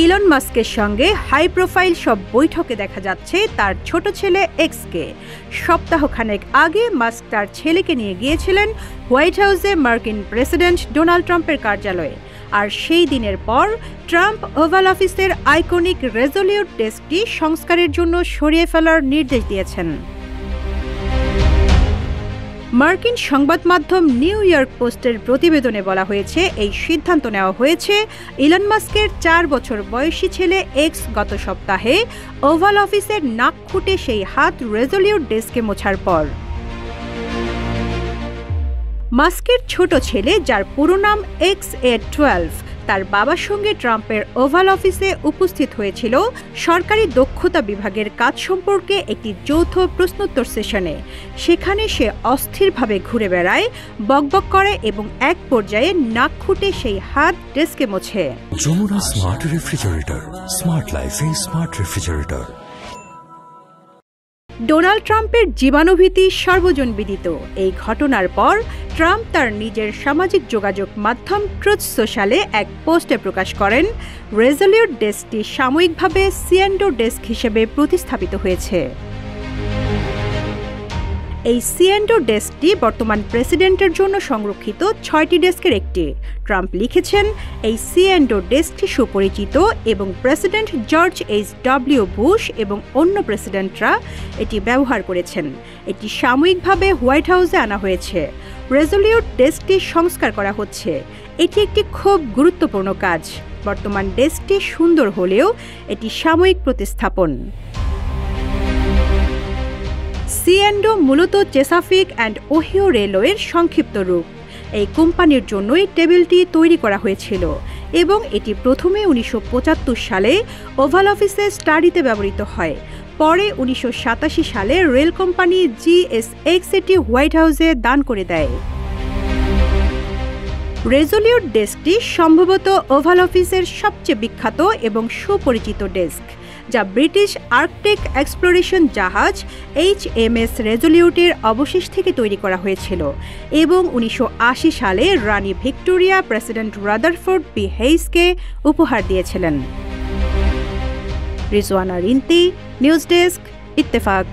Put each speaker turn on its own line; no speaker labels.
Elon মাস্কের সঙ্গে high profile সব বৈঠকে দেখা যাচ্ছে তার ছোট ছেলে এক্সকে। সপ্তাহখানেক আগে মাস্ক তার ছেলেকে নিয়ে গিয়েছিলেন হোয়াইট হাউসে মার্কিন প্রেসিডেন্ট ডোনাল্ড ট্রাম্পের কার্যালয়ে। আর সেই দিনের পর ট্রাম্প ওভাল অফিসের আইকনিক রেজলিউট ডেস্কটি সংস্কারের জন্য সরিয়ে ফেলার নির্দেশ দিয়েছেন। মার্কিন সংবাদ মাধ্যম নিউ ইয়র্ক পোস্টের প্রতিবেদনে বলা হয়েছে, এই সিদ্ধান্ত নেওয়া হয়েছে ইলন মাস্কের 4 বছর বয়সী ছেলে এক্স গত সপ্তাহে ওভাল অফিসের নাক খুঁটে সেই হাত রেজলিউট ডেস্কে মোছার পর। মাস্কের ছোট ছেলে, যার পুরো নাম XA12, তার বাবার সঙ্গে ট্রাম্পের ওভাল অফিসে উপস্থিত হয়েছিল সরকারি দক্ষতা বিভাগের কাজ সম্পর্কে একটি যৌথ প্রশ্নোত্তর সেশনে। সেখানে সে অস্থিরভাবে ঘুরে বেড়ায়, বকবক করে এবং এক পর্যায়ে নাক খুঁটে সেই হাত ডেস্কে মোছে।
যমুনা স্মার্ট রেফ্রিজারেটর, স্মার্ট লাইফে স্মার্ট রেফ্রিজারেটর।
ডোনাল্ড ট্রাম্পের জীবাণুভীতি সর্বজনবিদিত। এই ঘটনার পর ট্রাম্প তার নিজের সামাজিক যোগাযোগ মাধ্যম ট্রুথ সোশ্যালে এক পোস্টে প্রকাশ করেন, রেজলিউট ডেস্কটি সাময়িকভাবে সিএন্ডো ডেস্ক হিসেবে প্রতিস্থাপিত হয়েছে। এই সিএন্ডো ডেস্কটি বর্তমান প্রেসিডেন্টের জন্য সংরক্ষিত 6টি ডেস্কের একটি। ট্রাম্প লিখেছেন, এই সিএন্ডো ডেস্কটি সুপরিচিত এবং প্রেসিডেন্ট জর্জ H.W. বুশ এবং অন্য প্রেসিডেন্টরা এটি ব্যবহার করেছেন। এটি সাময়িকভাবে হোয়াইট হাউসে আনা হয়েছে। রেজলিউট ডেস্কটি সংস্কার করা হচ্ছে। এটি একটি খুব গুরুত্বপূর্ণ কাজ। বর্তমান ডেস্কটি সুন্দর হলেও এটি সাময়িক প্রতিস্থাপন। সিএন্ডো মূলত চেসাফিক অ্যান্ড ওহিও রেলওয়ের সংক্ষিপ্ত রূপ। এই কোম্পানির জন্যই টেবিলটি তৈরি করা হয়েছিল এবং এটি প্রথমে 1975 সালে ওভাল অফিসে স্টাডিতে ব্যবহৃত হয়। পরে 1987 সালে রেল কোম্পানি GSX এটি হোয়াইট হাউসে দান করে দেয়। রেজলিউট ডেস্কটি সম্ভবত ওভাল অফিসের সবচেয়ে বিখ্যাত এবং সুপরিচিত ডেস্ক, যা ব্রিটিশ আর্কটিক এক্সপ্লোরেশন জাহাজ HMS রেজলিউটের অবশেষ থেকে তৈরি করা হয়েছিল এবং 1980 সালে রানী ভিক্টোরিয়া প্রেসিডেন্ট রাদারফোর্ড বি হেইসকে উপহার দিয়েছিলেন। Rizwana Rinti, news desk, Ittefaq.